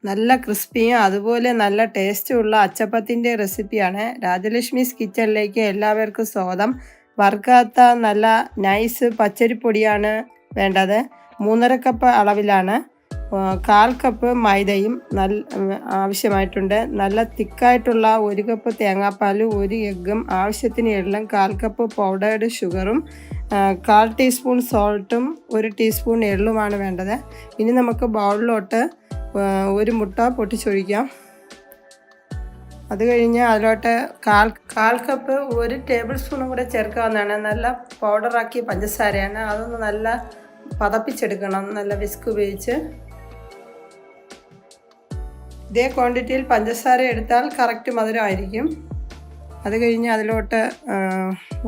നല്ല ക്രിസ്പിയും അതുപോലെ നല്ല ടേസ്റ്റുമുള്ള അച്ചപ്പത്തിൻ്റെ റെസിപ്പിയാണ്. രാജലക്ഷ്മീസ് കിച്ചണിലേക്ക് എല്ലാവർക്കും സ്വാഗതം. വറുക്കാത്ത നല്ല നൈസ് പച്ചരിപ്പൊടിയാണ് വേണ്ടത്. 3½ കപ്പ് അളവിലാണ്. 1/4 കപ്പ് മൈദയും ആവശ്യമായിട്ടുണ്ട്. നല്ല തിക്കായിട്ടുള്ള 1 കപ്പ് തേങ്ങാപ്പാലും 1 എഗ്ഗും ആവശ്യത്തിന് എള്ളും 1/4 കപ്പ് പൗഡേർഡ് ഷുഗറും 1/4 ടീസ്പൂൺ സോൾട്ടും 1 ടീസ്പൂൺ എള്ളുമാണ് വേണ്ടത്. ഇനി നമുക്ക് ബൗളിലോട്ട് 1 മുട്ട പൊട്ടിച്ചൊഴിക്കാം. അത് കഴിഞ്ഞ് അതിലോട്ട് 1/4 കപ്പ് 1 ടേബിൾ സ്പൂണും കൂടെ ചേർക്കാവുന്നതാണ്. നല്ല പൗഡറാക്കിയ പഞ്ചസാരയാണ്. അതൊന്ന് നല്ല പതപ്പിച്ചെടുക്കണം, നല്ല വിസ്ക് ഉപയോഗിച്ച്. ഇതേ ക്വാണ്ടിറ്റിയിൽ പഞ്ചസാര എടുത്താൽ കറക്റ്റ് മധുരമായിരിക്കും. അത് കഴിഞ്ഞ് അതിലോട്ട്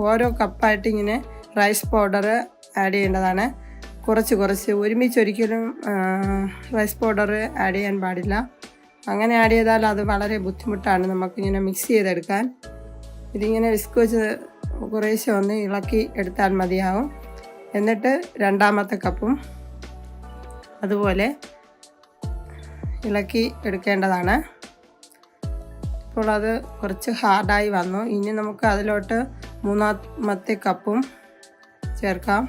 ഓരോ കപ്പായിട്ട് ഇങ്ങനെ റൈസ് പൗഡർ ആഡ് ചെയ്യേണ്ടതാണ്. കുറച്ച് ഒരുമിച്ചൊരിക്കലും റൈസ് പൗഡർ ആഡ് ചെയ്യാൻ പാടില്ല. അങ്ങനെ ആഡ് ചെയ്താൽ അത് വളരെ ബുദ്ധിമുട്ടാണ് നമുക്കിങ്ങനെ മിക്സ് ചെയ്തെടുക്കാൻ. ഇതിങ്ങനെ വിസ്ക് വെച്ച് കുറേശ്ശെ ഒന്ന് ഇളക്കി എടുത്താൽ മതിയാവും. എന്നിട്ട് 2ാമത്തെ കപ്പും അതുപോലെ ഇളക്കി എടുക്കേണ്ടതാണ്. ഇപ്പോൾ അത് കുറച്ച് ഹാർഡായി വന്നു. ഇനി നമുക്ക് അതിലോട്ട് 3ാമത്തെ കപ്പും ചേർക്കാം.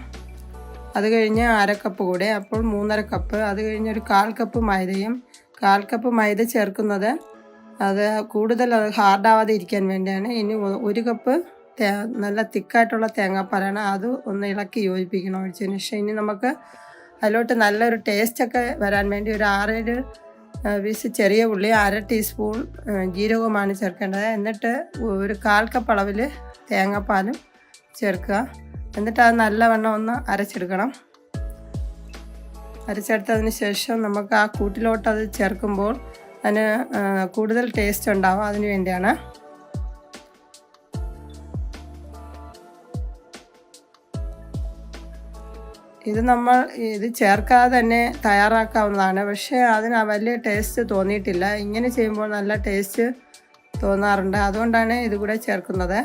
അത് കഴിഞ്ഞ് 1/2 കപ്പ് കൂടെ, അപ്പോൾ 3½ കപ്പ്. അത് കഴിഞ്ഞ് ഒരു 1/4 കപ്പ് മൈദയും. 1/4 കപ്പ് മൈദ ചേർക്കുന്നത് അത് കൂടുതൽ ഹാർഡാവാതെ ഇരിക്കാൻ വേണ്ടിയാണ്. ഇനി 1 കപ്പ് നല്ല തിക്കായിട്ടുള്ള തേങ്ങാപ്പാലാണ്. അത് ഒന്ന് ഇളക്കി യോജിപ്പിക്കണം ഒഴിച്ചതിന് ശേഷം. ഇനി നമുക്ക് അതിലോട്ട് നല്ലൊരു ടേസ്റ്റൊക്കെ വരാൻ വേണ്ടി ഒരു 6-7 പീസ് ചെറിയ ഉള്ളി, 1/2 ടീസ്പൂൺ ജീരകവുമാണ് ചേർക്കേണ്ടത്. എന്നിട്ട് ഒരു 1/4 കപ്പ് അളവിൽ തേങ്ങാപ്പാലും ചേർക്കുക. എന്നിട്ട് അത് നല്ലവണ്ണം ഒന്ന് അരച്ചെടുക്കണം. അരച്ചെടുത്തതിന് ശേഷം നമുക്ക് ആ കൂട്ടിലോട്ട് അത് ചേർക്കുമ്പോൾ അതിന് കൂടുതൽ ടേസ്റ്റ് ഉണ്ടാവും. അതിന് വേണ്ടിയാണ്. ഇത് ചേർക്കാതെ തന്നെ തയ്യാറാക്കാവുന്നതാണ്. പക്ഷേ അതിന് വലിയ ടേസ്റ്റ് തോന്നിയിട്ടില്ല. ഇങ്ങനെ ചെയ്യുമ്പോൾ നല്ല ടേസ്റ്റ് തോന്നാറുണ്ട്. അതുകൊണ്ടാണ് ഇത് കൂടെ ചേർക്കുന്നത്.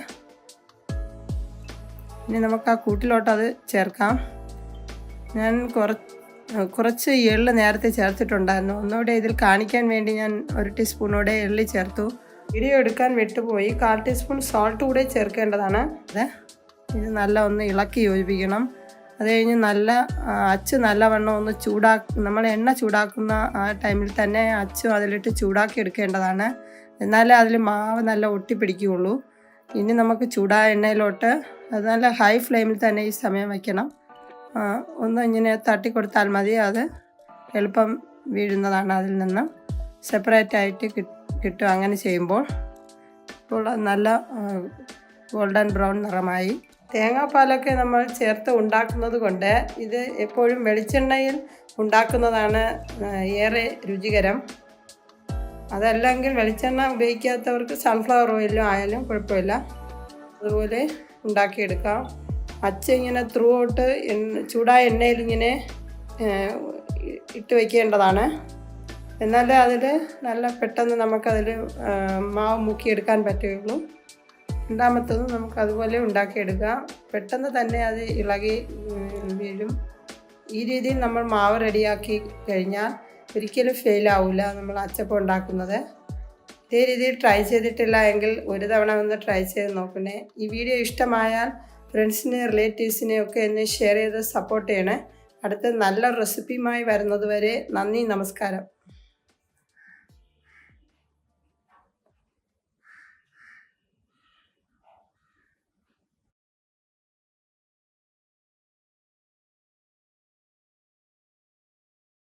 ഇനി നമുക്ക് ആ കൂട്ടിലോട്ട് അത് ചേർക്കാം. ഞാൻ കുറച്ച് എള്ള് നേരത്തെ ചേർത്തിട്ടുണ്ടായിരുന്നു. ഒന്നുകൂടെ ഇതിൽ കാണിക്കാൻ വേണ്ടി ഞാൻ 1 ടീസ്പൂണോടെ എള്ളി ചേർത്തു. വീഡിയോ എടുക്കാൻ വിട്ടുപോയി. 1/4 ടീസ്പൂൺ സോൾട്ട് കൂടെ ചേർക്കേണ്ടതാണ്. ഇത് നല്ല ഒന്ന് ഇളക്കി യോജിപ്പിക്കണം. അത് കഴിഞ്ഞ് അച്ച് നല്ലവണ്ണം ഒന്ന് നമ്മൾ എണ്ണ ചൂടാക്കുന്ന ആ ടൈമിൽ തന്നെ അച്ചും അതിലിട്ട് ചൂടാക്കി എടുക്കേണ്ടതാണ്. എന്നാലേ അതിൽ മാവ് നല്ല ഒട്ടിപ്പിടിക്കുകയുള്ളൂ. ഇനി നമുക്ക് ചൂടായ എണ്ണയിലോട്ട് അത് നല്ല ഹൈ ഫ്ലെയിമിൽ തന്നെ ഈ സമയം വയ്ക്കണം. ഒന്ന് ഇങ്ങനെ തട്ടിക്കൊടുത്താൽ മതി. അത് എളുപ്പം വീഴുന്നതാണ്. അതിൽ നിന്ന് സെപ്പറേറ്റ് ആയിട്ട് കിട്ടും. അങ്ങനെ ചെയ്യുമ്പോൾ ഇപ്പോൾ നല്ല ഗോൾഡൻ ബ്രൗൺ നിറമായി. തേങ്ങാപ്പാലൊക്കെ നമ്മൾ ചേർത്ത് ഉണ്ടാക്കുന്നത് കൊണ്ട് ഇത് എപ്പോഴും വെളിച്ചെണ്ണയിൽ ഉണ്ടാക്കുന്നതാണ് ഏറെ രുചികരം. അതല്ലെങ്കിൽ വെളിച്ചെണ്ണ ഉപയോഗിക്കാത്തവർക്ക് സൺഫ്ലവർ ഓയിലും ആയാലും കുഴപ്പമില്ല. അതുപോലെ ഉണ്ടാക്കിയെടുക്കാം. അച്ച് ഇങ്ങനെ ത്രൂ ഔട്ട് ചൂടായ എണ്ണയിൽ ഇങ്ങനെ ഇട്ട് വയ്ക്കേണ്ടതാണ്. എന്നാലേ അതിൽ നല്ല പെട്ടെന്ന് നമുക്കതിൽ മാവ് മുക്കിയെടുക്കാൻ പറ്റുകയുള്ളൂ. 2ാമത്തതും നമുക്ക് അതുപോലെ ഉണ്ടാക്കിയെടുക്കാം. പെട്ടെന്ന് തന്നെ അത് ഇളകി വീഴും. ഈ രീതിയിൽ നമ്മൾ മാവ് റെഡിയാക്കി കഴിഞ്ഞാൽ ഒരിക്കലും ഫെയിലാവില്ല നമ്മൾ അച്ചപ്പം ഉണ്ടാക്കുന്നത്. ഇതേ രീതിയിൽ ട്രൈ ചെയ്തിട്ടില്ല എങ്കിൽ ഒരു തവണ ഒന്ന് ട്രൈ ചെയ്ത് നോക്കണേ. ഈ വീഡിയോ ഇഷ്ടമായാൽ ഫ്രണ്ട്സിനെ റിലേറ്റീവ്സിനെ ഒക്കെ ഒന്ന് ഷെയർ ചെയ്ത് സപ്പോർട്ട് ചെയ്യണേ. അടുത്ത നല്ല റെസിപ്പിയുമായി വരുന്നത് വരെ നന്ദി, നമസ്കാരം.